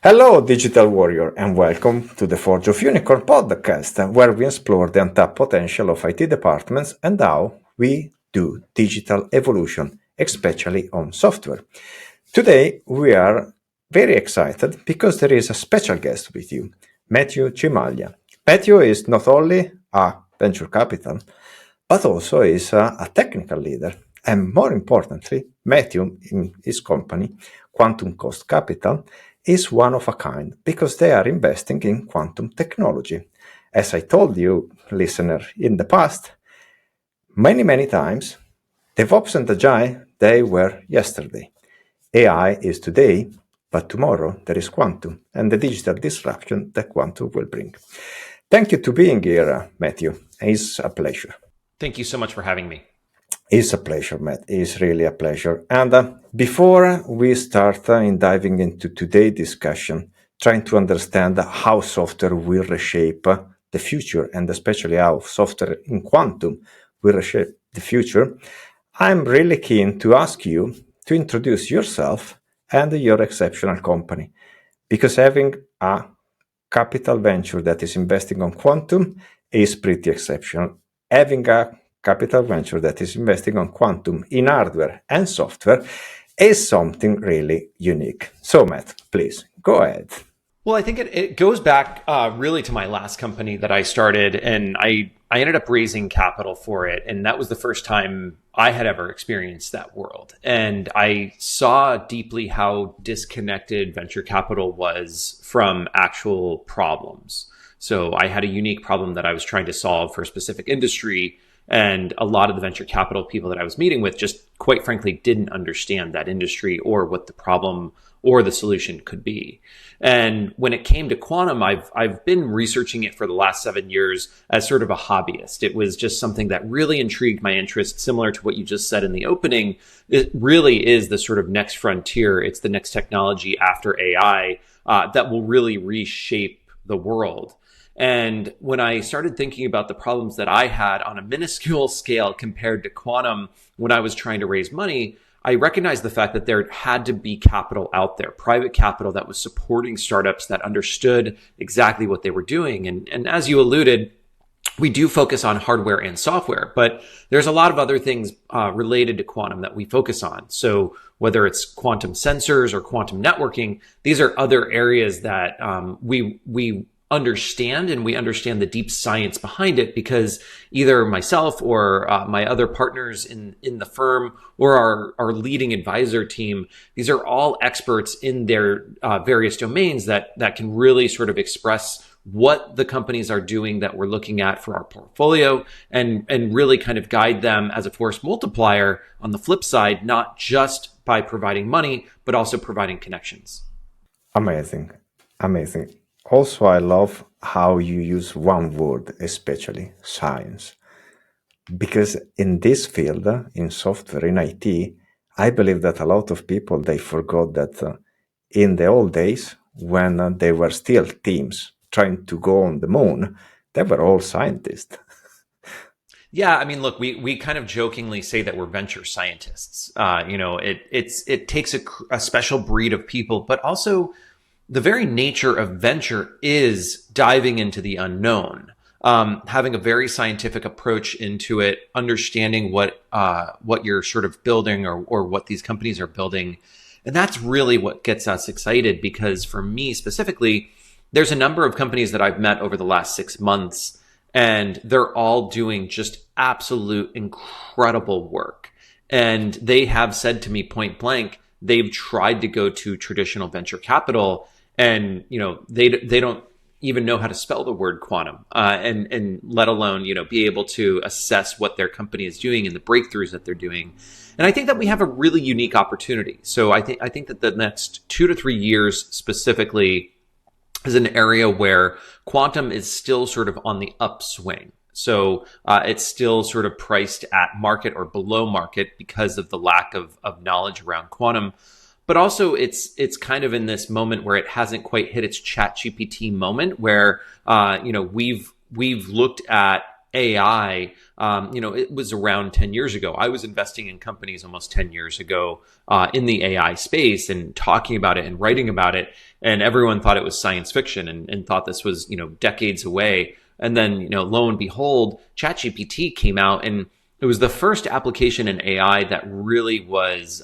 Hello, digital warrior, and welcome to the Forge of Unicorn podcast, where we explore the untapped potential of IT departments and how we do digital evolution, especially on software. Today, we are very excited because there is a special guest with you, Matthew Cimaglia. Matthew is not only a venture capital, but also is a technical leader. And more importantly, Matthew, in his company, Quantum Cost Capital, is one of a kind because they are investing in quantum technology. As I told you, listener, in the past, many times, DevOps and Agile, they were yesterday. AI is today, but tomorrow there is quantum and the digital disruption that quantum will bring. Thank you to being here, Matthew. It's a pleasure. Thank you so much for having me. It's a pleasure, Matt. It's really a pleasure. And before we start in diving into today's discussion, trying to understand how software will reshape the future, and especially how software in quantum will reshape the future, I'm really keen to ask you to introduce yourself and your exceptional company. Because having a capital venture that is investing on quantum is pretty exceptional. Having a capital venture that is investing on quantum in hardware and software is something really unique. So, Matt, please go ahead. Well, I think it goes back really to my last company that I started, and I ended up raising capital for it. And that was the first time I had ever experienced that world. And I saw deeply how disconnected venture capital was from actual problems. So I had a unique problem that I was trying to solve for a specific industry. And a lot of the venture capital people that I was meeting with just quite frankly didn't understand that industry or what the problem or the solution could be. And when it came to quantum, I've been researching it for the last 7 years as sort of a hobbyist. It was just something that really intrigued my interest, similar to what you just said in the opening. It really is the sort of next frontier. It's the next technology after AI that will really reshape the world. And when I started thinking about the problems that I had on a minuscule scale compared to quantum when I was trying to raise money, I recognized the fact that there had to be capital out there, private capital that was supporting startups that understood exactly what they were doing. And as you alluded, we do focus on hardware and software, but there's a lot of other things related to quantum that we focus on. So whether it's quantum sensors or quantum networking, these are other areas that we understand, and we understand the deep science behind it because either myself or my other partners in the firm or our leading advisor team, these are all experts in their various domains that can really sort of express what the companies are doing that we're looking at for our portfolio and really kind of guide them as a force multiplier on the flip side, not just by providing money, but also providing connections. Amazing. Amazing. Also, I love how you use one word, especially science. Because in this field, in software, in IT, I believe that a lot of people, they forgot that in the old days, when they were still teams trying to go on the moon, they were all scientists. Yeah, I mean, look, we kind of jokingly say that we're venture scientists. It takes a special breed of people, but also the very nature of venture is diving into the unknown, having a very scientific approach into it, understanding what you're sort of building or what these companies are building. And that's really what gets us excited because for me specifically, there's a number of companies that I've met over the last 6 months, and they're all doing just absolute incredible work. And they have said to me point blank, they've tried to go to traditional venture capital and, they don't even know how to spell the word quantum, and let alone, be able to assess what their company is doing and the breakthroughs that they're doing. And I think that we have a really unique opportunity. So I think that the next 2 to 3 years specifically is an area where quantum is still sort of on the upswing. So it's still sort of priced at market or below market because of the lack of knowledge around quantum. But also it's kind of in this moment where it hasn't quite hit its chat GPT moment where, we've looked at AI, it was around 10 years ago. I was investing in companies almost 10 years ago in the AI space and talking about it and writing about it. And everyone thought it was science fiction and thought this was, decades away. And then, lo and behold, ChatGPT came out, and it was the first application in AI that really was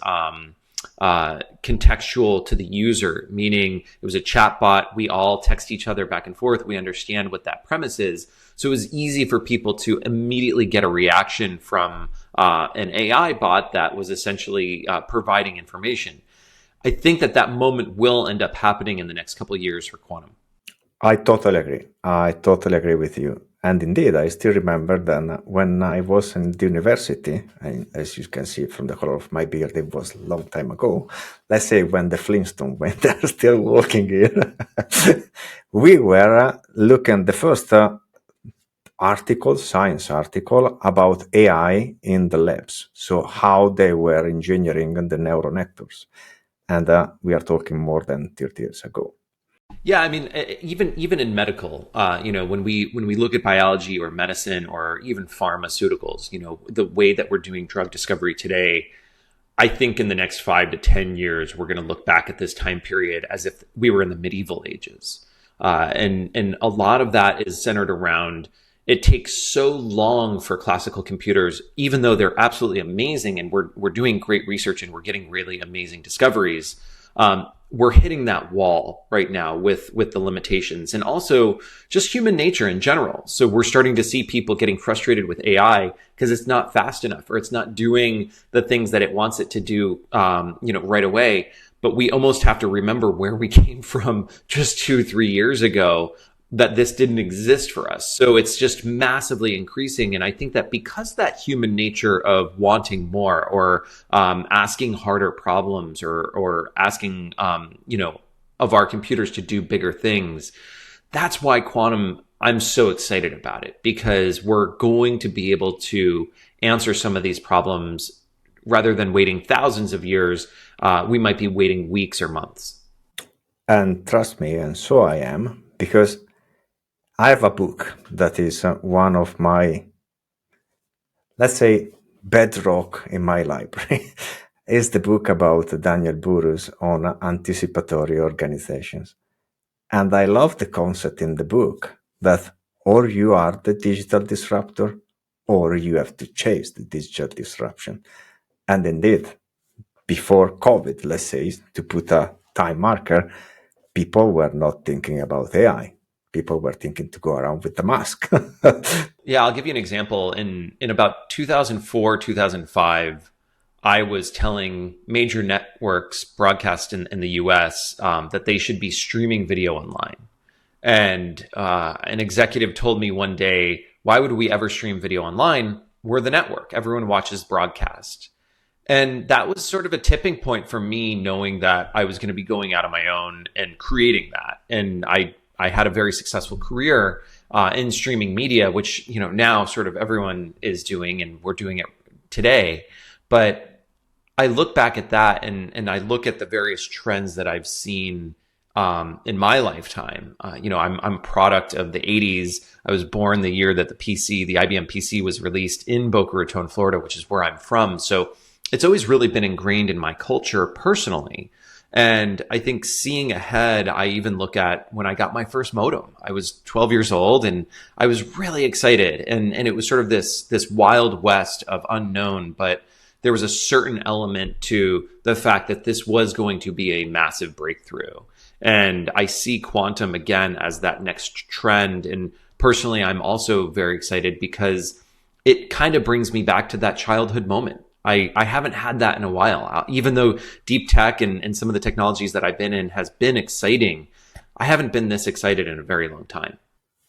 contextual to the user, meaning it was a chatbot. We all text each other back and forth. We understand what that premise is. So it was easy for people to immediately get a reaction from an AI bot that was essentially providing information. I think that moment will end up happening in the next couple of years for quantum. I totally agree. I totally agree with you. And indeed, I still remember then when I was in the university, and as you can see from the color of my beard, it was a long time ago. Let's say when the Flintstones, when they're still walking here, we were looking at the first science article about AI in the labs. So how they were engineering the neural networks. And we are talking more than 30 years ago. Yeah, I mean, even in medical, when we look at biology or medicine or even pharmaceuticals, the way that we're doing drug discovery today, I think in the next 5 to 10 years, we're going to look back at this time period as if we were in the medieval ages, and a lot of that is centered around. It takes so long for classical computers, even though they're absolutely amazing, and we're doing great research and we're getting really amazing discoveries. We're hitting that wall right now with the limitations and also just human nature in general. So we're starting to see people getting frustrated with AI because it's not fast enough or it's not doing the things that it wants it to do, right away. But we almost have to remember where we came from just 2-3 years ago, that this didn't exist for us. So it's just massively increasing. And I think that because that human nature of wanting more or asking harder problems or asking, of our computers to do bigger things, that's why quantum, I'm so excited about it, because we're going to be able to answer some of these problems rather than waiting thousands of years. We might be waiting weeks or months. And trust me, and so I am, because I have a book that is one of my, let's say, bedrock in my library. It's the book about Daniel Burrus on anticipatory organizations. And I love the concept in the book that or you are the digital disruptor or you have to chase the digital disruption. And indeed, before COVID, let's say, to put a time marker, people were not thinking about AI. People were thinking to go around with the mask. Yeah, I'll give you an example. In about 2004, 2005, I was telling major networks broadcast in the US that they should be streaming video online. And an executive told me one day, why would we ever stream video online? We're the network. Everyone watches broadcast. And that was sort of a tipping point for me, knowing that I was going to be going out on my own and creating that. And I had a very successful career in streaming media, which, now sort of everyone is doing, and we're doing it today. But I look back at that and I look at the various trends that I've seen in my lifetime. I'm a product of the 80s. I was born the year that the IBM PC was released in Boca Raton, Florida, which is where I'm from. So it's always really been ingrained in my culture personally. And I think seeing ahead, I even look at when I got my first modem. I was 12 years old and I was really excited. And it was sort of this wild west of unknown, but there was a certain element to the fact that this was going to be a massive breakthrough. And I see quantum again as that next trend. And personally, I'm also very excited because it kind of brings me back to that childhood moment. I haven't had that in a while. Even though deep tech and some of the technologies that I've been in has been exciting, I haven't been this excited in a very long time.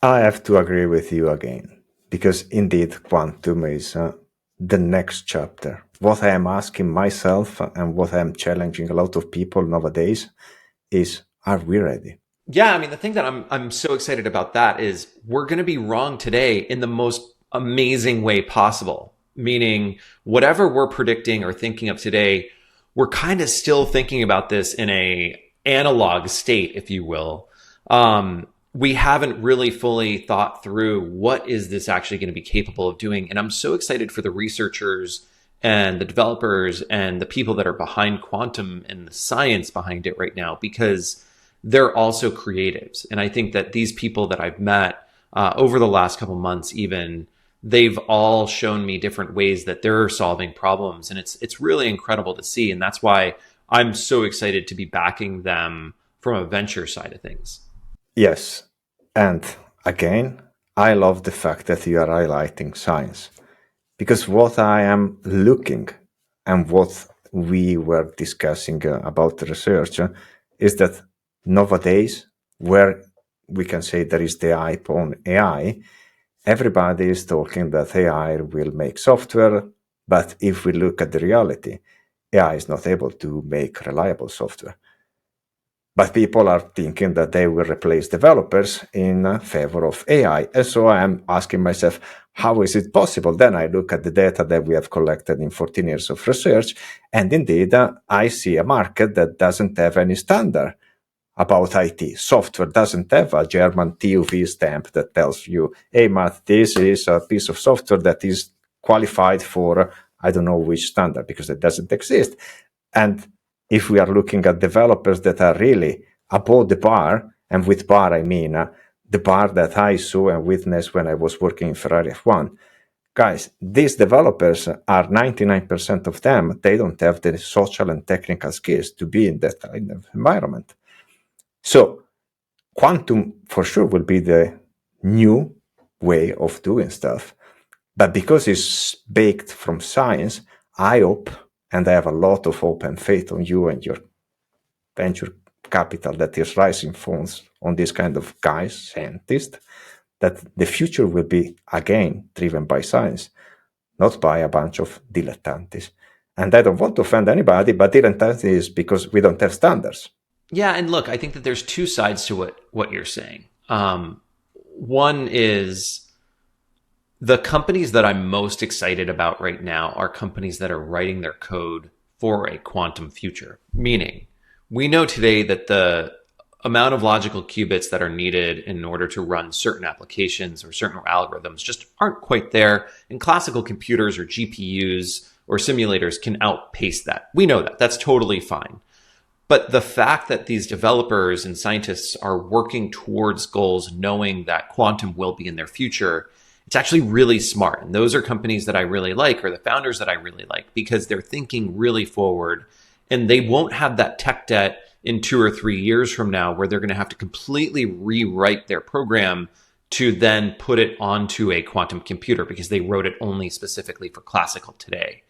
I have to agree with you again, because indeed quantum is the next chapter. What I am asking myself and what I am challenging a lot of people nowadays is, are we ready? Yeah, I mean, the thing that I'm so excited about that is we're going to be wrong today in the most amazing way possible. Meaning whatever we're predicting or thinking of today, we're kind of still thinking about this in a analog state, if you will. we haven't really fully thought through what is this actually going to be capable of doing. And I'm so excited for the researchers and the developers and the people that are behind quantum and the science behind it right now, because they're also creatives. And I think that these people that I've met over the last couple months, even, they've all shown me different ways that they're solving problems. And it's really incredible to see. And that's why I'm so excited to be backing them from a venture side of things. Yes. And again, I love the fact that you are highlighting science, because what I am looking and what we were discussing about the research is that nowadays, where we can say there is the hype on AI, everybody is talking that AI will make software. But if we look at the reality, AI is not able to make reliable software. But people are thinking that they will replace developers in favor of AI. And so I'm asking myself, how is it possible? Then I look at the data that we have collected in 14 years of research. And indeed, I see a market that doesn't have any standard about IT. Software doesn't have a German TUV stamp that tells you, hey, Matt, this is a piece of software that is qualified for, I don't know which standard, because it doesn't exist. And if we are looking at developers that are really above the bar, and with bar I mean the bar that I saw and witnessed when I was working in Ferrari F1, guys, these developers are 99% of them, they don't have the social and technical skills to be in that kind of environment. So quantum for sure will be the new way of doing stuff. But because it's baked from science, I hope, and I have a lot of hope and faith on you and your venture capital that is rising funds on this kind of guys, scientists, that the future will be again driven by science, not by a bunch of dilettantes. And I don't want to offend anybody, but dilettantes is because we don't have standards. Yeah, and look, I think that there's two sides to what you're saying. One is the companies that I'm most excited about right now are companies that are writing their code for a quantum future. Meaning, we know today that the amount of logical qubits that are needed in order to run certain applications or certain algorithms just aren't quite there. And classical computers or GPUs or simulators can outpace that. We know that. That's totally fine. But the fact that these developers and scientists are working towards goals knowing that quantum will be in their future, it's actually really smart. And those are companies that I really like, or the founders that I really like, because they're thinking really forward and they won't have that tech debt in 2 or 3 years from now where they're going to have to completely rewrite their program to then put it onto a quantum computer because they wrote it only specifically for classical today.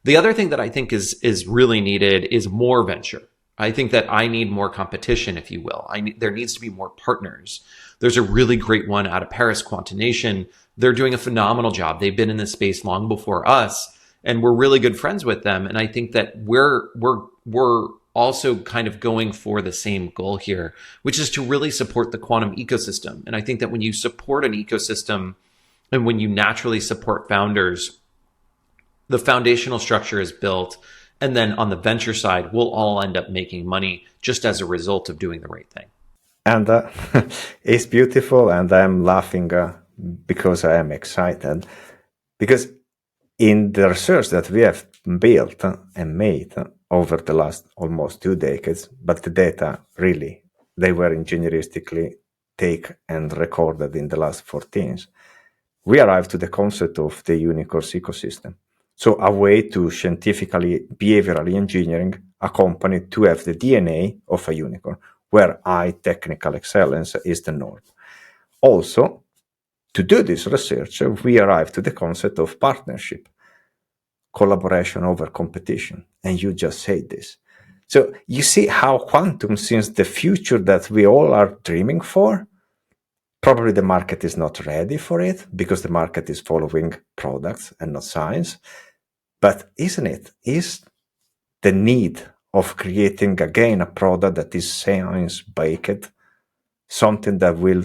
The other thing that I think is really needed is more venture. I think that I need more competition, if you will. There needs to be more partners. There's a really great one out of Paris, Quantination. They're doing a phenomenal job. They've been in this space long before us, and we're really good friends with them. And I think that we're also kind of going for the same goal here, which is to really support the quantum ecosystem. And I think that when you support an ecosystem and when you naturally support founders, the foundational structure is built. And then on the venture side, we'll all end up making money just as a result of doing the right thing. And it's beautiful, and I'm laughing because I am excited. Because in the research that we have built and made over the last almost 2 decades, but the data really, they were engineeristically taken and recorded in the last 14, we arrived to the concept of the unicorns ecosystem. So a way to scientifically, behaviorally engineering a company to have the DNA of a unicorn, where high technical excellence is the norm. Also, to do this research, we arrived to the concept of partnership, collaboration over competition. And you just said this. So you see how quantum seems the future that we all are dreaming for. Probably the market is not ready for it because the market is following products and not science. But isn't it? Is the need of creating again a product that is science-baked something that will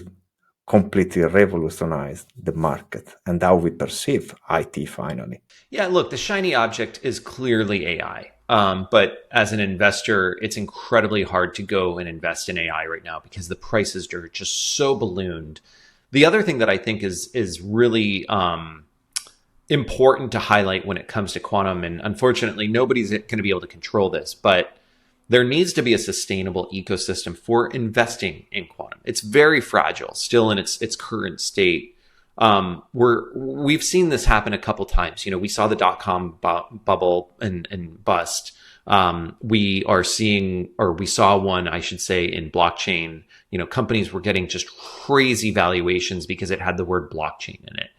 completely revolutionize the market and how we perceive IT finally? Yeah, look, the shiny object is clearly AI. But as an investor, it's incredibly hard to go and invest in AI right now because the prices are just so ballooned. The other thing that I think is really important to highlight when it comes to quantum, and unfortunately, nobody's going to be able to control this, but there needs to be a sustainable ecosystem for investing in quantum. It's very fragile, still in its current state. We've seen this happen a couple times. We saw the dot-com bubble and bust. We are seeing, or we saw one, I should say, in blockchain. Companies were getting just crazy valuations because it had the word blockchain in it.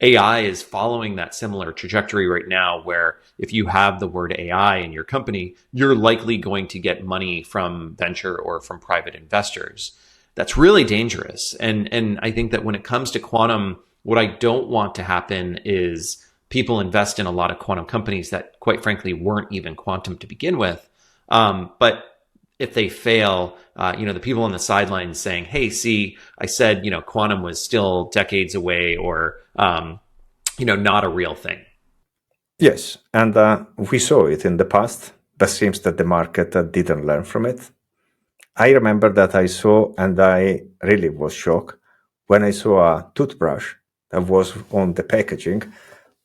AI is following that similar trajectory right now, where if you have the word AI in your company, you're likely going to get money from venture or from private investors. That's really dangerous. And I think that when it comes to quantum, what I don't want to happen is people invest in a lot of quantum companies that, quite frankly, weren't even quantum to begin with. But if they fail, the people on the sidelines saying, "Hey, see, I said, quantum was still decades away, or not a real thing." Yes, and we saw it in the past, but seems that the market didn't learn from it. I remember that I saw, and I really was shocked when I saw a toothbrush that was on the packaging,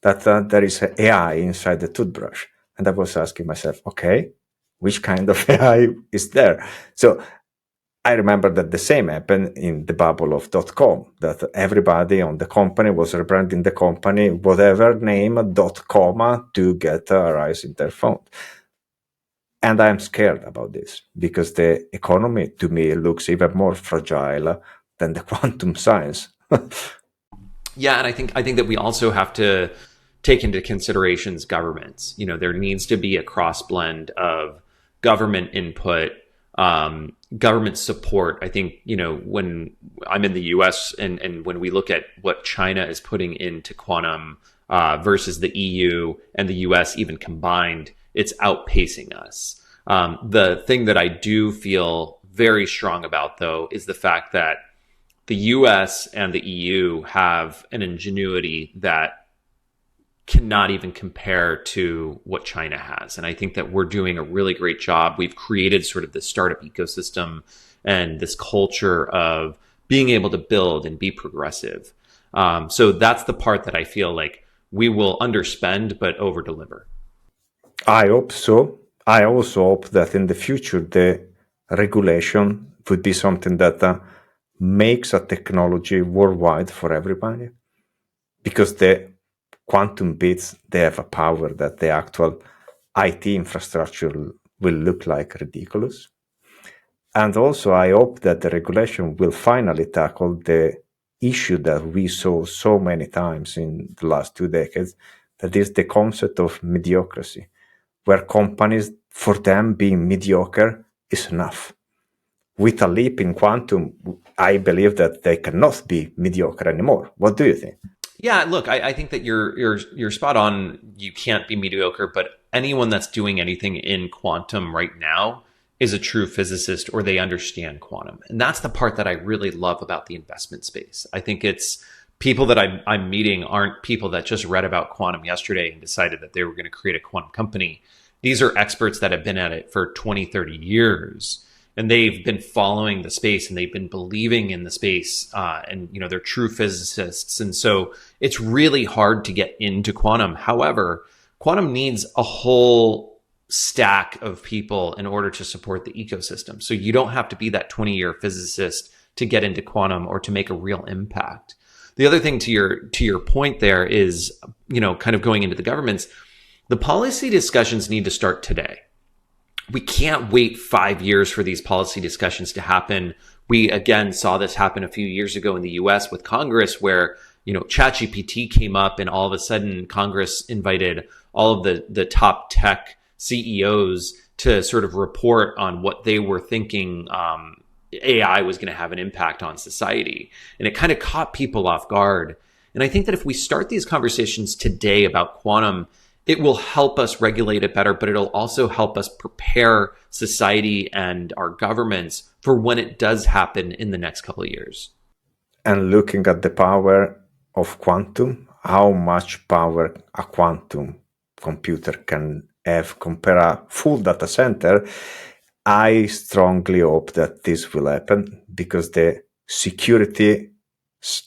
that there is an AI inside the toothbrush. And I was asking myself, okay, which kind of AI is there? So I remember that the same happened in the bubble of .com, that everybody on the company was rebranding the company, whatever name, .com, to get a rise in their phone. And I'm scared about this because the economy to me looks even more fragile than the quantum science. Yeah, and I think that we also have to take into considerations governments. There needs to be a cross blend of government input, government support. I think when I'm in the U.S. and when we look at what China is putting into quantum versus the EU and the U.S. even combined, it's outpacing us. The thing that I do feel very strong about, though, is the fact that the US and the EU have an ingenuity that cannot even compare to what China has. And I think that we're doing a really great job. We've created sort of this startup ecosystem and this culture of being able to build and be progressive. So that's the part that I feel like we will underspend but over deliver. I hope so. I also hope that in the future the regulation would be something that makes a technology worldwide for everybody, because the quantum bits, they have a power that the actual IT infrastructure will look like ridiculous. And also I hope that the regulation will finally tackle the issue that we saw so many times in the last 2 decades, that is the concept of mediocrity, where companies, for them being mediocre is enough. With a leap in quantum, I believe that they cannot be mediocre anymore. What do you think? Yeah, look, I think that you're spot on. You can't be mediocre, but anyone that's doing anything in quantum right now is a true physicist, or they understand quantum. And that's the part that I really love about the investment space. I think it's people that I'm meeting aren't people that just read about quantum yesterday and decided that they were going to create a quantum company. These are experts that have been at it for 20, 30 years. And they've been following the space, and they've been believing in the space, and they're true physicists. And so it's really hard to get into quantum. However, quantum needs a whole stack of people in order to support the ecosystem. So you don't have to be that 20-year physicist to get into quantum or to make a real impact. The other thing to your point there is, kind of going into the governments, the policy discussions need to start today. We can't wait 5 years for these policy discussions to happen. We, again, saw this happen a few years ago in the US with Congress, where, ChatGPT came up, and all of a sudden Congress invited all of the top tech CEOs to sort of report on what they were thinking AI was going to have an impact on society. And it kind of caught people off guard. And I think that if we start these conversations today about quantum, it will help us regulate it better, but it'll also help us prepare society and our governments for when it does happen in the next couple of years. And looking at the power of quantum, how much power a quantum computer can have compare a full data center, I strongly hope that this will happen because the security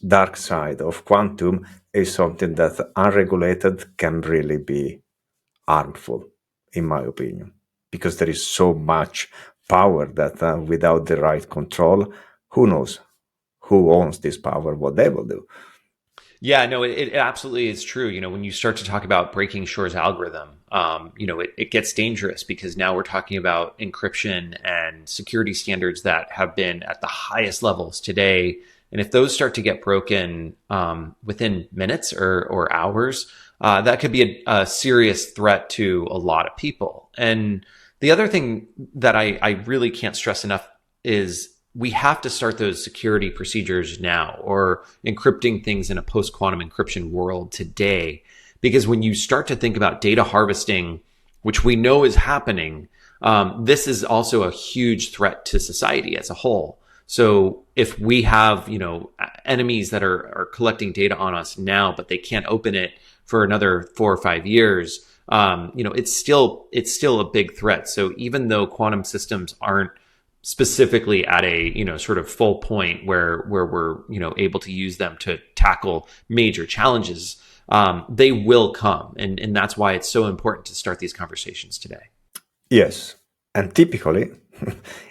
dark side of quantum is something that unregulated can really be harmful, in my opinion, because there is so much power that without the right control, who knows who owns this power, what they will do. Yeah, no, it absolutely is true. When you start to talk about breaking Shor's algorithm, it gets dangerous because now we're talking about encryption and security standards that have been at the highest levels today. And if those start to get broken within minutes or hours, that could be a serious threat to a lot of people. And the other thing that I really can't stress enough is we have to start those security procedures now, or encrypting things in a post-quantum encryption world today. Because when you start to think about data harvesting, which we know is happening, this is also a huge threat to society as a whole. So if we have, enemies that are collecting data on us now, but they can't open it for another 4 or 5 years, it's still a big threat. So even though quantum systems aren't specifically at a sort of full point where we're able to use them to tackle major challenges, they will come, and that's why it's so important to start these conversations today. Yes, and typically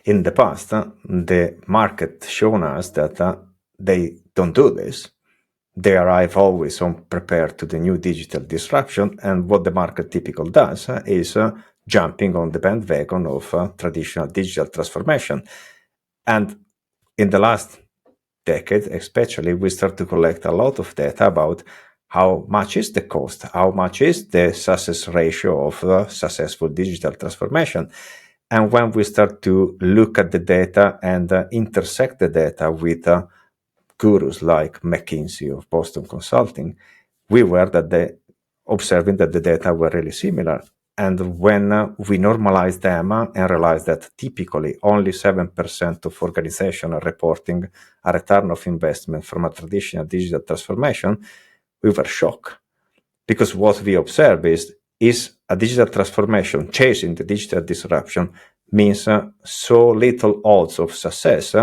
in the past, the market shown us that they don't do this. They arrive always unprepared to the new digital disruption, and what the market typically does is jumping on the bandwagon of traditional digital transformation. And in the last decade, especially, we start to collect a lot of data about how much is the cost, how much is the success ratio of successful digital transformation. And when we start to look at the data and intersect the data with gurus like McKinsey of Boston Consulting, we were observing that the data were really similar. And when we normalized them and realized that typically only 7% of organizations are reporting a return of investment from a traditional digital transformation, we were shocked. Because what we observe is a digital transformation chasing the digital disruption means so little odds of success.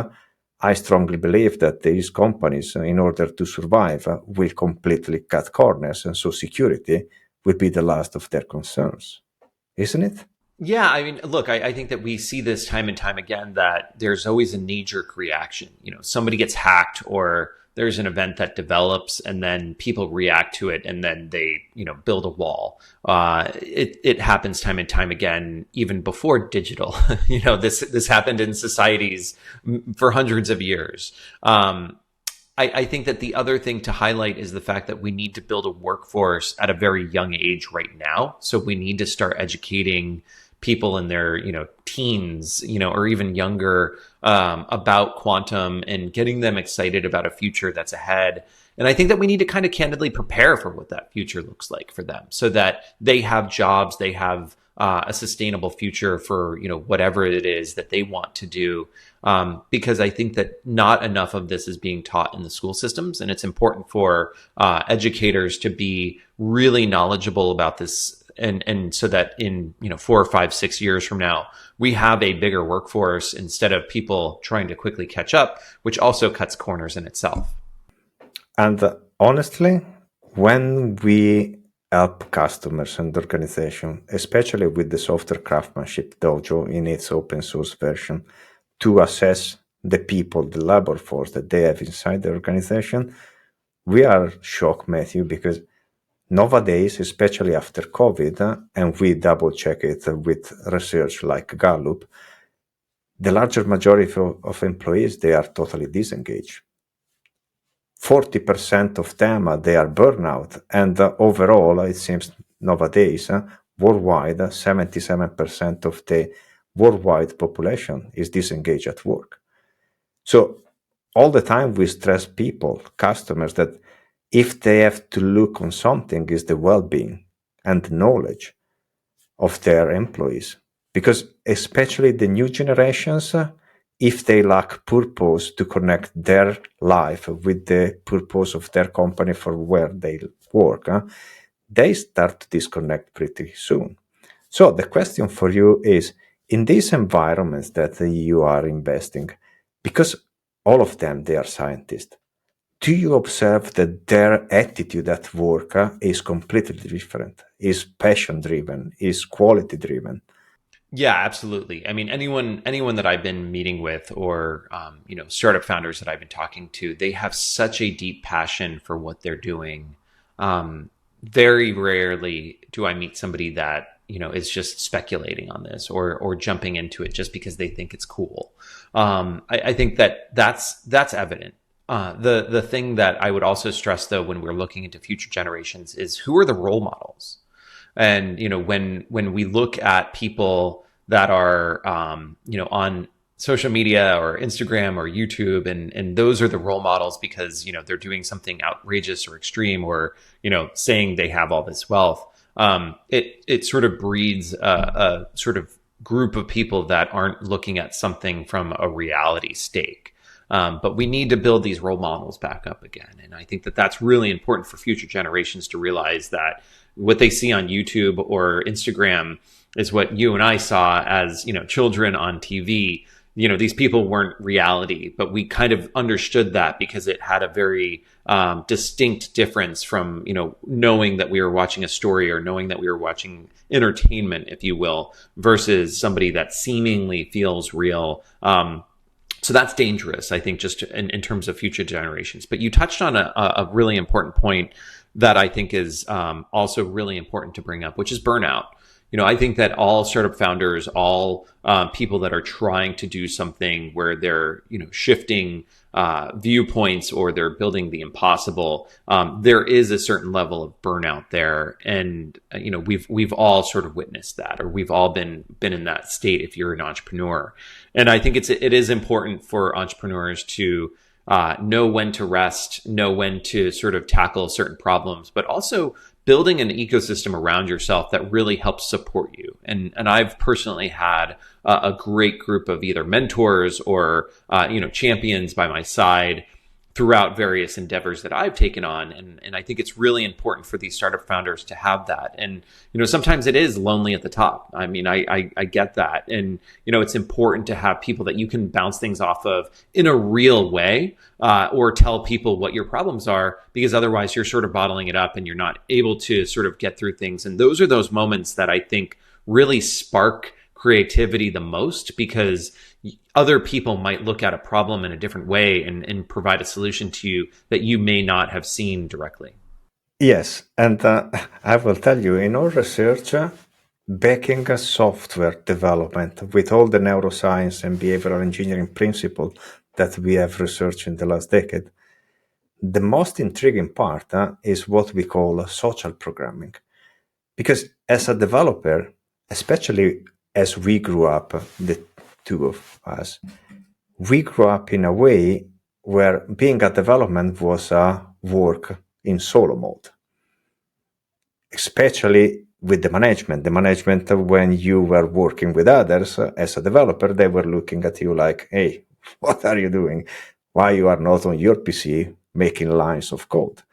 I strongly believe that these companies, in order to survive, will completely cut corners, and so security will be the last of their concerns, isn't it? Yeah, I mean, look, I think that we see this time and time again, that there's always a knee-jerk reaction. Somebody gets hacked, or there's an event that develops, and then people react to it, and then they, build a wall. It happens time and time again, even before digital. This happened in societies for hundreds of years. I think that the other thing to highlight is the fact that we need to build a workforce at a very young age right now. So we need to start educating people in their teens, or even younger, about quantum, and getting them excited about a future that's ahead. And I think that we need to kind of candidly prepare for what that future looks like for them, so that they have jobs, they have a sustainable future for whatever it is that they want to do. Because I think that not enough of this is being taught in the school systems, and it's important for educators to be really knowledgeable about this, and so that in 4 or 5, 6 years from now, we have a bigger workforce instead of people trying to quickly catch up, which also cuts corners in itself. And honestly, when we help customers and organizations, especially with the software craftsmanship dojo in its open source version, to assess the people, the labor force that they have inside the organization, we are shocked, Matthew, because nowadays, especially after COVID, and we double check it with research like Gallup, the larger majority of employees, they are totally disengaged. 40% of them, they are burnout. And overall, it seems nowadays, worldwide, 77% of the worldwide population is disengaged at work. So all the time we stress people, customers, that if they have to look on something, is the well-being and knowledge of their employees. Because especially the new generations, if they lack purpose to connect their life with the purpose of their company for where they work, they start to disconnect pretty soon. So the question for you is, in these environments that you are investing, because all of them, they are scientists, do you observe that their attitude at work is completely different, is passion driven, is quality driven? Yeah, absolutely. I mean, anyone that I've been meeting with, or startup founders that I've been talking to, they have such a deep passion for what they're doing. Very rarely do I meet somebody that is just speculating on this or jumping into it just because they think it's cool. I think that's evident. The thing that I would also stress, though, when we're looking into future generations, is who are the role models. And when we look at people that are on social media or Instagram or YouTube, and those are the role models because they're doing something outrageous or extreme, or saying they have all this wealth, it sort of breeds a sort of group of people that aren't looking at something from a reality stake. But we need to build these role models back up again. And I think that that's really important for future generations to realize that what they see on YouTube or Instagram is what you and I saw as, children on TV. These people weren't reality, but we kind of understood that because it had a very distinct difference from, knowing that we were watching a story or knowing that we were watching entertainment, if you will, versus somebody that seemingly feels real. So that's dangerous, I think, just in terms of future generations. But you touched on a really important point that I think is also really important to bring up, which is burnout. I think that all startup founders, all people that are trying to do something where they're, shifting viewpoints or they're building the impossible, there is a certain level of burnout there, and we've all sort of witnessed that, or we've all been in that state if you're an entrepreneur. And I think it is important for entrepreneurs to know when to rest, know when to sort of tackle certain problems, but also building an ecosystem around yourself that really helps support you. And I've personally had a great group of either mentors or champions by my side throughout various endeavors that I've taken on. And I think it's really important for these startup founders to have that. And, sometimes it is lonely at the top. I mean, I get that. And, it's important to have people that you can bounce things off of in a real way, or tell people what your problems are, because otherwise you're sort of bottling it up and you're not able to sort of get through things. And those are those moments that I think really spark creativity the most, because other people might look at a problem in a different way and provide a solution to you that you may not have seen directly. Yes, and I will tell you, in our research, backing a software development with all the neuroscience and behavioral engineering principles that we have researched in the last decade, the most intriguing part is what we call social programming. Because as a developer, especially as we grew up, the two of us, we grew up in a way where being a development was a work in solo mode, especially with the management. The management, when you were working with others as a developer, they were looking at you like, hey, what are you doing? Why you are not on your PC making lines of code?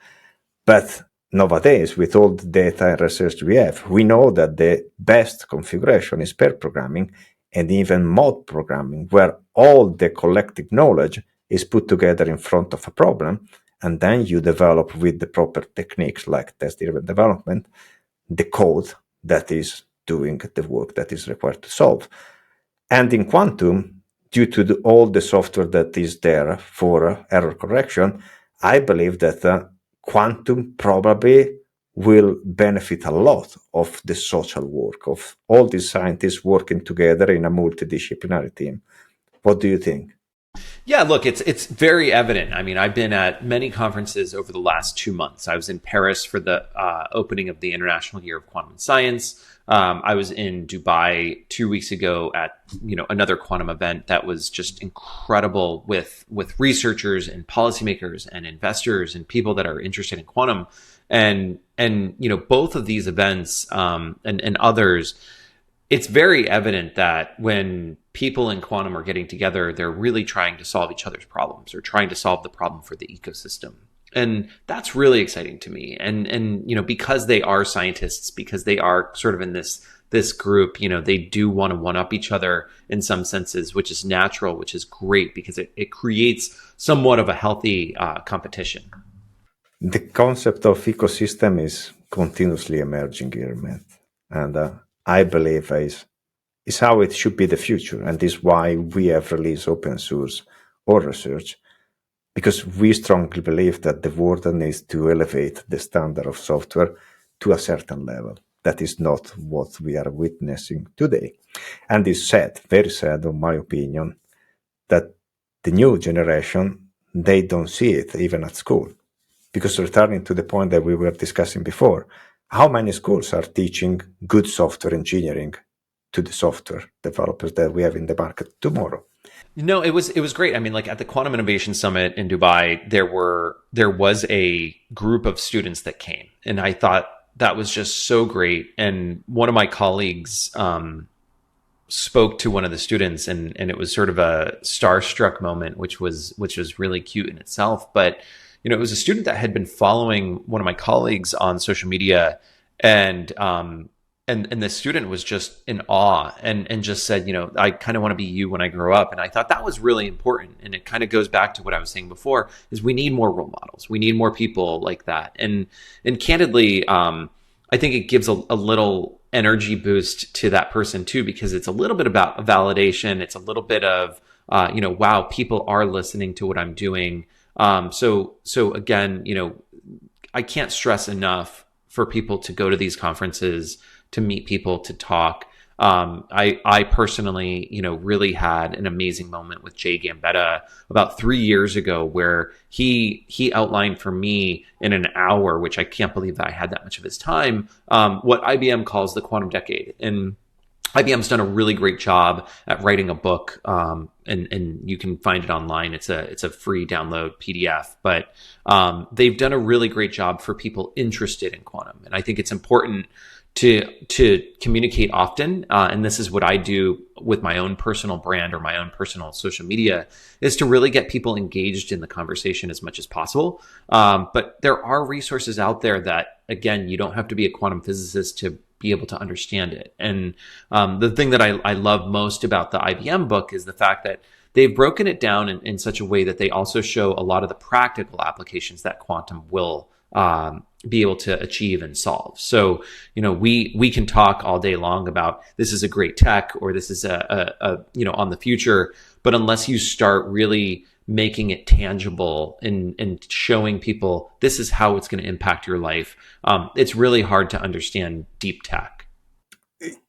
But nowadays, with all the data and research we have, we know that the best configuration is pair programming and even mod programming, where all the collective knowledge is put together in front of a problem, and then you develop with the proper techniques like test-driven development, the code that is doing the work that is required to solve. And in quantum, due to all the software that is there for error correction, I believe that quantum probably will benefit a lot of the social work of all these scientists working together in a multidisciplinary team. What do you think? Yeah, look, it's very evident. I mean, I've been at many conferences over the last 2 months. I was in Paris for the opening of the International Year of Quantum Science. I was in Dubai 2 weeks ago at another quantum event that was just incredible with researchers and policymakers and investors and people that are interested in quantum. And both of these events and others, it's very evident that when people in quantum are getting together, they're really trying to solve each other's problems or trying to solve the problem for the ecosystem. And that's really exciting to me. And because they are scientists, because they are sort of in this this group, they do want to one up each other in some senses, which is natural, which is great because it creates somewhat of a healthy competition. The concept of ecosystem is continuously emerging here, Matt, and I believe is how it should be the future, and is why we have released open source or research, because we strongly believe that the world needs to elevate the standard of software to a certain level. That is not what we are witnessing today. And it's sad, very sad, in my opinion, that the new generation, they don't see it even at school. Because returning to the point that we were discussing before, how many schools are teaching good software engineering to the software developers that we have in the market tomorrow? No, it was great. I mean, like at the Quantum Innovation Summit in Dubai, there was a group of students that came, and I thought that was just so great. And one of my colleagues spoke to one of the students, and it was sort of a starstruck moment, which was really cute in itself. But it was a student that had been following one of my colleagues on social media, and and the student was just in awe and just said, I kind of want to be you when I grow up. And I thought that was really important. And it kind of goes back to what I was saying before: is we need more role models. We need more people like that. And candidly, I think it gives a little energy boost to that person too, because it's a little bit about validation. It's a little bit of, wow, people are listening to what I'm doing. So again, I can't stress enough for people to go to these conferences, to meet people, to talk. I personally, really had an amazing moment with Jay Gambetta about 3 years ago, where he outlined for me in an hour, which I can't believe that I had that much of his time, what IBM calls the quantum decade. And IBM's done a really great job at writing a book, and you can find it online. It's a free download PDF, but they've done a really great job for people interested in quantum. And I think it's important to communicate often, and this is what I do with my own personal brand or my own personal social media, is to really get people engaged in the conversation as much as possible. But there are resources out there that, again, you don't have to be a quantum physicist to be able to understand it. And the thing that I love most about the IBM book is the fact that they've broken it down in such a way that they also show a lot of the practical applications that quantum will be able to achieve and solve. So, we can talk all day long about this is a great tech, or this is a on the future, but unless you start really making it tangible and showing people this is how it's going to impact your life, it's really hard to understand deep tech.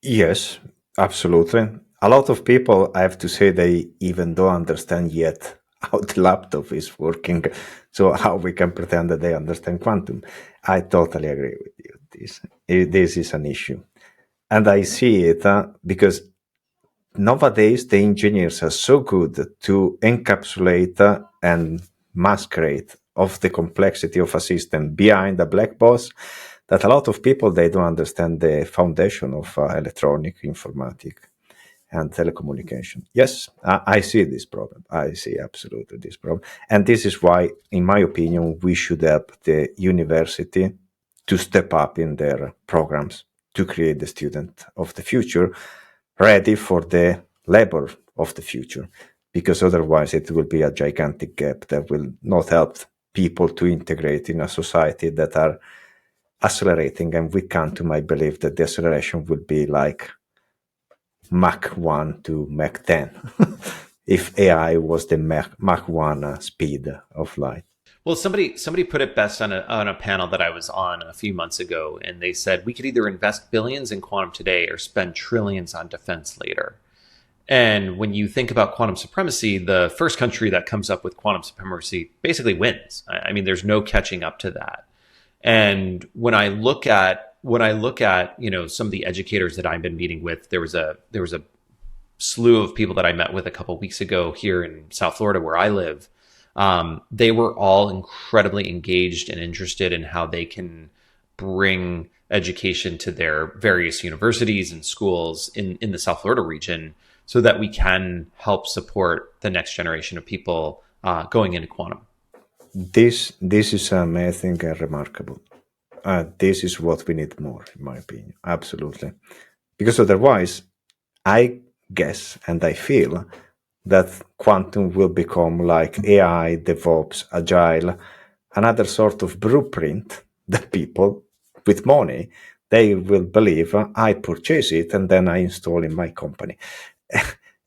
Yes, absolutely. A lot of people, I have to say, they even don't understand yet how the laptop is working. So how we can pretend that they understand quantum? I totally agree with you. This is an issue, and I see it because nowadays the engineers are so good to encapsulate and masquerade of the complexity of a system behind a black box, that a lot of people, they don't understand the foundation of electronic informatics and telecommunication. Yes, I see this problem. I see absolutely this problem. And this is why, in my opinion, we should help the university to step up in their programs to create the student of the future ready for the labor of the future. Because otherwise it will be a gigantic gap that will not help people to integrate in a society that are accelerating. And we come to my belief that the acceleration will be like Mach 1 to Mach 10 if AI was the Mach 1 speed of light. Well, somebody put it best on a panel that I was on a few months ago, and they said we could either invest billions in quantum today or spend trillions on defense later. And when you think about quantum supremacy, the first country that comes up with quantum supremacy basically wins. I mean, there's no catching up to that. And when I look at some of the educators that I've been meeting with, there was a slew of people that I met with a couple of weeks ago here in South Florida, where I live. They were all incredibly engaged and interested in how they can bring education to their various universities and schools in the South Florida region, so that we can help support the next generation of people going into quantum. This is amazing and remarkable. This is what we need more, in my opinion. Absolutely. Because otherwise, I guess and I feel that quantum will become like AI, DevOps, Agile, another sort of blueprint that people with money they will believe I purchase it and then I install in my company.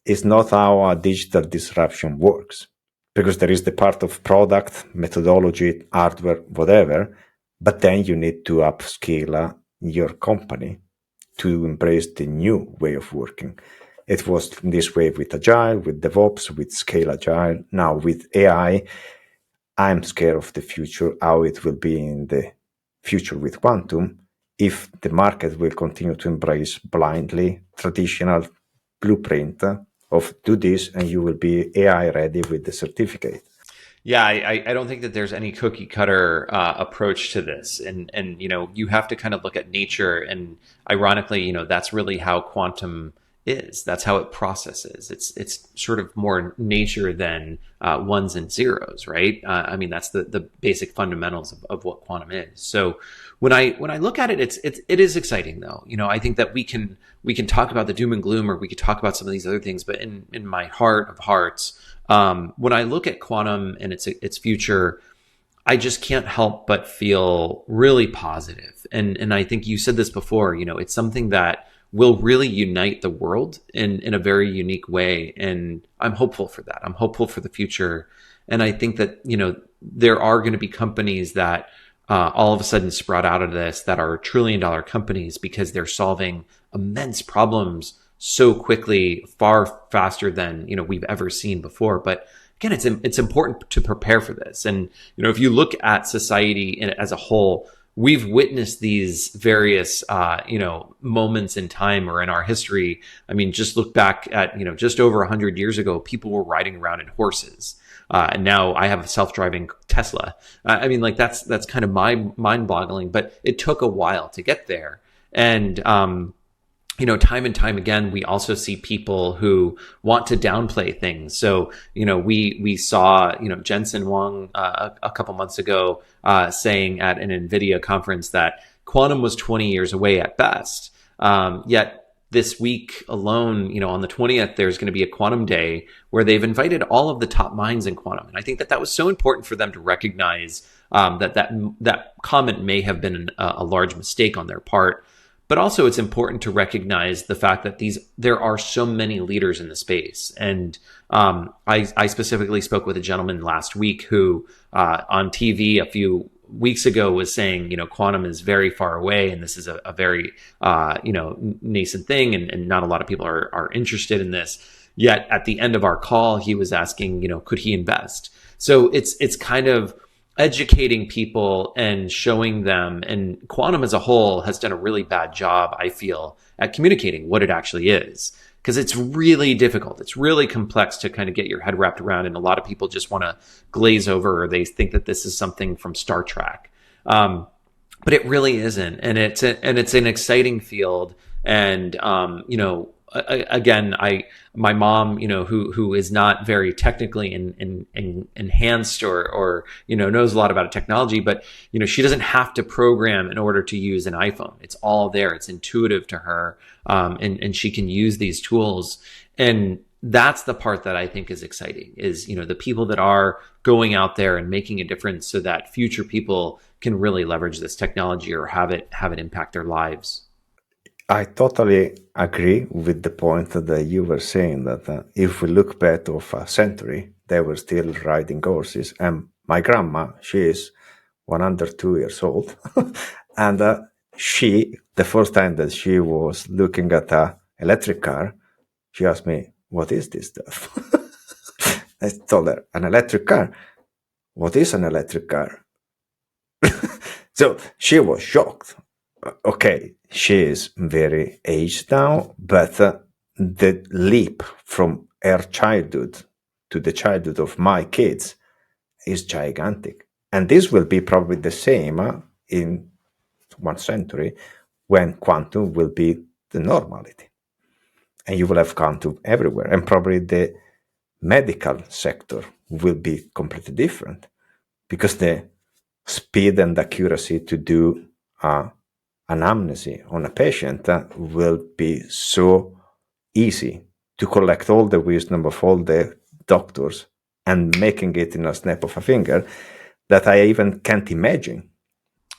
It's not how a digital disruption works because there is the part of product, methodology, hardware, whatever, but then you need to upskill your company to embrace the new way of working. It was this way with Agile, with DevOps, with Scale Agile. Now with AI, I'm scared of the future, how it will be in the future with quantum, if the market will continue to embrace blindly traditional blueprint of do this and you will be AI ready with the certificate. Yeah, I don't think that there's any cookie cutter approach to this, and you have to kind of look at nature, and ironically, that's really how quantum is. That's how it processes. It's sort of more nature than ones and zeros, right? I mean, that's the basic fundamentals of what quantum is. So when I look at it, it is exciting though. I think that we can talk about the doom and gloom, or we could talk about some of these other things, but in my heart of hearts. When I look at quantum and its future, I just can't help but feel really positive. And I think you said this before. It's something that will really unite the world in a very unique way, and I'm hopeful for that. I'm hopeful for the future, and I think that there are going to be companies that all of a sudden sprout out of this that are $1 trillion companies because they're solving immense problems so quickly, far faster than we've ever seen before. But again, it's important to prepare for this. And if you look at society as a whole, we've witnessed these various moments in time or in our history. I mean, just look back at just over 100 years ago, people were riding around in horses. And now I have a self-driving Tesla. I mean, like that's kind of mind-boggling, but it took a while to get there. And time and time again, we also see people who want to downplay things. So, we saw, Jensen Huang a couple months ago saying at an Nvidia conference that quantum was 20 years away at best. Yet this week alone, on the 20th, there's going to be a quantum day where they've invited all of the top minds in quantum. And I think that was so important for them to recognize that comment may have been a large mistake on their part. But also, it's important to recognize the fact that there are so many leaders in the space. And I specifically spoke with a gentleman last week who on TV a few weeks ago was saying, quantum is very far away, and this is a very nascent thing, and not a lot of people are interested in this. Yet at the end of our call, he was asking, could he invest? So it's kind of educating people and showing them, and quantum as a whole has done a really bad job, I feel, at communicating what it actually is, because it's really difficult. It's really complex to kind of get your head wrapped around, and a lot of people just want to glaze over, or they think that this is something from Star Trek, but it really isn't. And it's an exciting field. And again, my mom, who is not very technically enhanced or knows a lot about technology, but she doesn't have to program in order to use an iPhone. It's all there. It's intuitive to her, and she can use these tools. And that's the part that I think is exciting, is the people that are going out there and making a difference, so that future people can really leverage this technology or have it impact their lives. I totally agree with the point that you were saying that if we look back of a century, they were still riding horses. And my grandma, she is 102 years old. And the first time that she was looking at a electric car, she asked me, what is this stuff? I told her, an electric car. What is an electric car? So she was shocked. Okay, she is very aged now, but the leap from her childhood to the childhood of my kids is gigantic. And this will be probably the same in 1 century, when quantum will be the normality. And you will have quantum everywhere. And probably the medical sector will be completely different, because the speed and accuracy to do anamnesy on a patient will be so easy to collect all the wisdom of all the doctors and making it in a snap of a finger that I even can't imagine.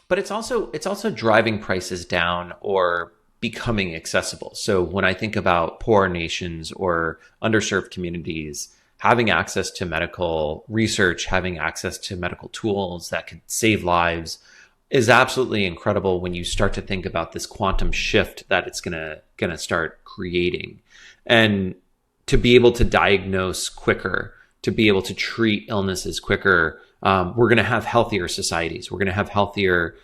But it's also driving prices down or becoming accessible. So when I think about poor nations or underserved communities having access to medical research, having access to medical tools that could save lives is absolutely incredible when you start to think about this quantum shift that it's gonna start creating. And to be able to diagnose quicker, to be able to treat illnesses quicker, we're going to have healthier societies. We're going to have healthier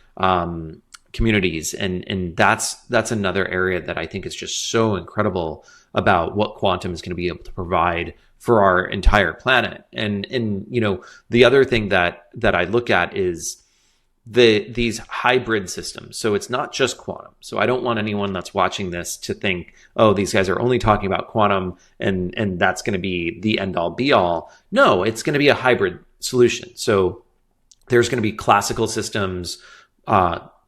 communities, and that's another area that I think is just so incredible about what quantum is going to be able to provide for our entire planet. And the other thing that I look at is these hybrid systems. So it's not just quantum. So I don't want anyone that's watching this to think, oh, these guys are only talking about quantum and that's going to be the end all be all. No, it's going to be a hybrid solution. So there's going to be classical systems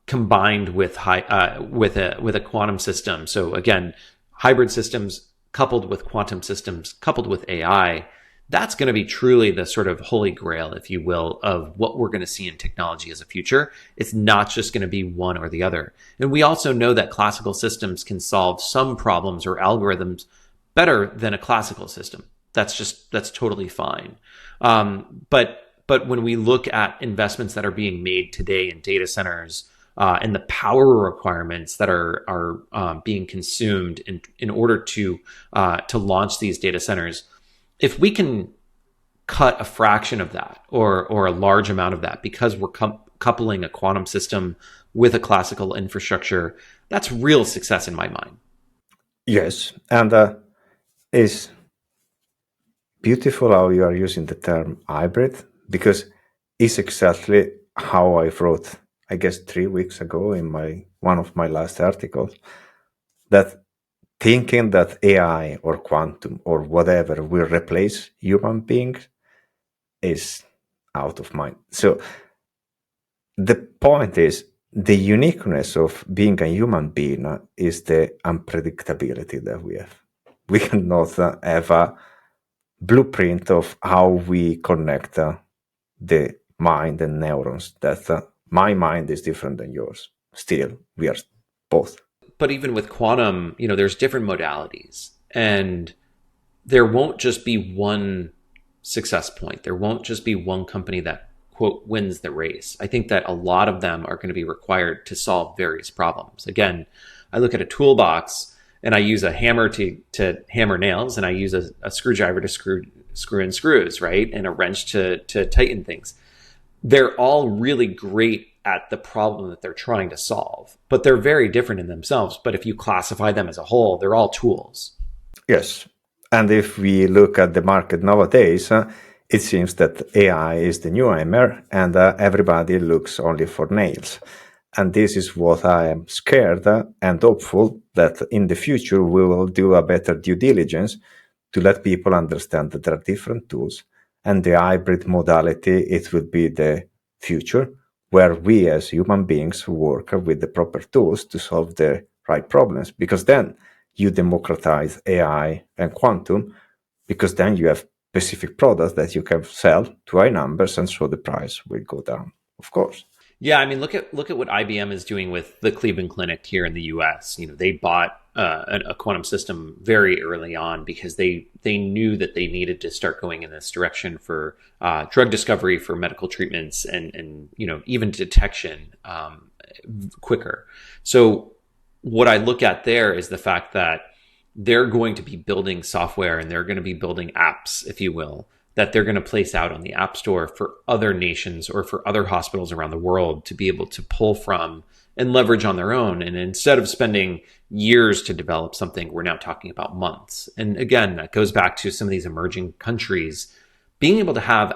combined with a quantum system. So again, hybrid systems coupled with quantum systems coupled with AI. That's going to be truly the sort of holy grail, if you will, of what we're going to see in technology as a future. It's not just going to be one or the other. And we also know that classical systems can solve some problems or algorithms better than a classical system. That's totally fine. But when we look at investments that are being made today in data centers and the power requirements that are being consumed in order to launch these data centers, if we can cut a fraction of that or a large amount of that because we're coupling a quantum system with a classical infrastructure, that's real success in my mind. Yes, and it's beautiful how you are using the term hybrid because it's exactly how I wrote, I guess, 3 weeks ago in one of my last articles, that thinking that AI or quantum or whatever will replace human beings is out of mind. So the point is, the uniqueness of being a human being is the unpredictability that we have. We cannot have a blueprint of how we connect the mind and neurons, that my mind is different than yours. Still, we are both. But even with quantum, there's different modalities, and there won't just be one success point. There won't just be one company that, quote, wins the race. I think that a lot of them are going to be required to solve various problems. Again, I look at a toolbox and I use a hammer to hammer nails, and I use a screwdriver to screw in screws, right? And a wrench to tighten things. They're all really great at the problem that they're trying to solve, but they're very different in themselves. But if you classify them as a whole, they're all tools. Yes. And if we look at the market nowadays, it seems that AI is the new hammer and everybody looks only for nails. And this is what I am scared and hopeful that in the future we will do a better due diligence to let people understand that there are different tools, and the hybrid modality, it will be the future where we as human beings work with the proper tools to solve the right problems, because then you democratize AI and quantum, because then you have specific products that you can sell to high numbers, and so the price will go down, of course. Yeah, I mean, look at what IBM is doing with the Cleveland Clinic here in the U.S. They bought a quantum system very early on because they knew that they needed to start going in this direction for drug discovery, for medical treatments, and even detection quicker. So what I look at there is the fact that they're going to be building software and they're going to be building apps, if you will, that they're going to place out on the App Store for other nations or for other hospitals around the world to be able to pull from and leverage on their own. And instead of spending years to develop something, we're now talking about months. And again, that goes back to some of these emerging countries being able to have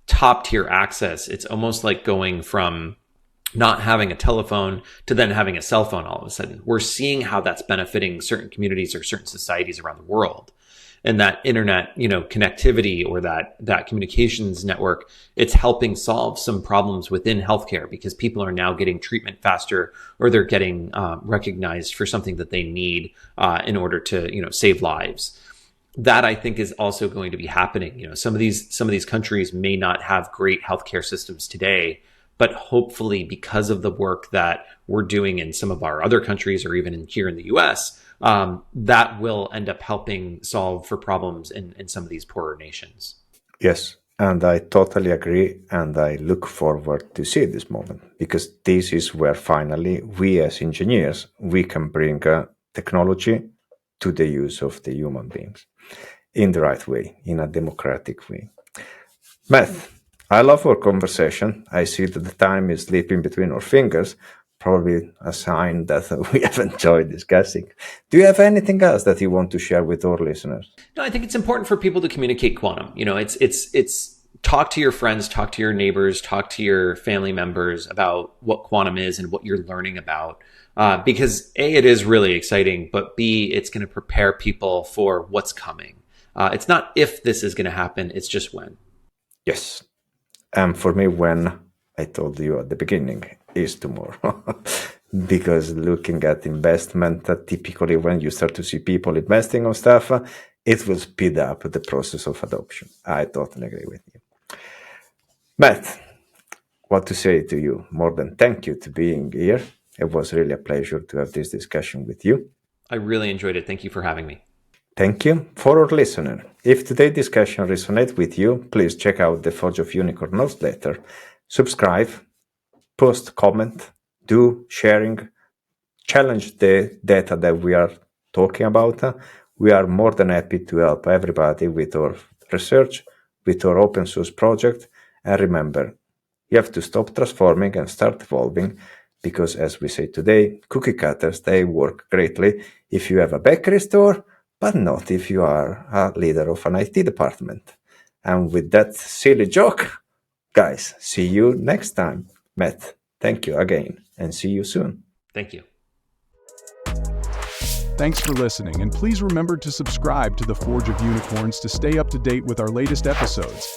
top tier access. It's almost like going from not having a telephone to then having a cell phone all of a sudden. We're seeing how that's benefiting certain communities or certain societies around the world. and that internet, connectivity, or that communications network, it's helping solve some problems within healthcare because people are now getting treatment faster, or they're getting recognized for something that they need in order to, save lives. That, I think, is also going to be happening. Some of these countries may not have great healthcare systems today, but hopefully, because of the work that we're doing in some of our other countries, or even here in the US, that will end up helping solve for problems in some of these poorer nations. Yes, and I totally agree, and I look forward to see this moment, because this is where finally we as engineers, we can bring technology to the use of the human beings in the right way, in a democratic way. Matt, I love our conversation. I see that the time is slipping between our fingers, probably a sign that we have enjoyed discussing. Do you have anything else that you want to share with our listeners? No, I think it's important for people to communicate quantum. It's talk to your friends, talk to your neighbors, talk to your family members about what quantum is and what you're learning about. Because A, it is really exciting, but B, it's going to prepare people for what's coming. It's not if this is going to happen, it's just when. Yes. And for me, when I told you at the beginning, is tomorrow. Because looking at investment, typically when you start to see people investing on stuff, it will speed up the process of adoption. I totally agree with you. Matt, what to say to you? More than thank you to being here. It was really a pleasure to have this discussion with you. I really enjoyed it. Thank you for having me. Thank you. For our listener, if today's discussion resonates with you, please check out the Forge of Unicorn newsletter. Subscribe, post, comment, do sharing, challenge the data that we are talking about. We are more than happy to help everybody with our research, with our open source project. And remember, you have to stop transforming and start evolving, because as we say today, cookie cutters, they work greatly if you have a bakery store, but not if you are a leader of an IT department. And with that silly joke, guys, see you next time. Matt, thank you again, and see you soon. Thank you. Thanks for listening, and please remember to subscribe to the Forge of Unicorns to stay up to date with our latest episodes.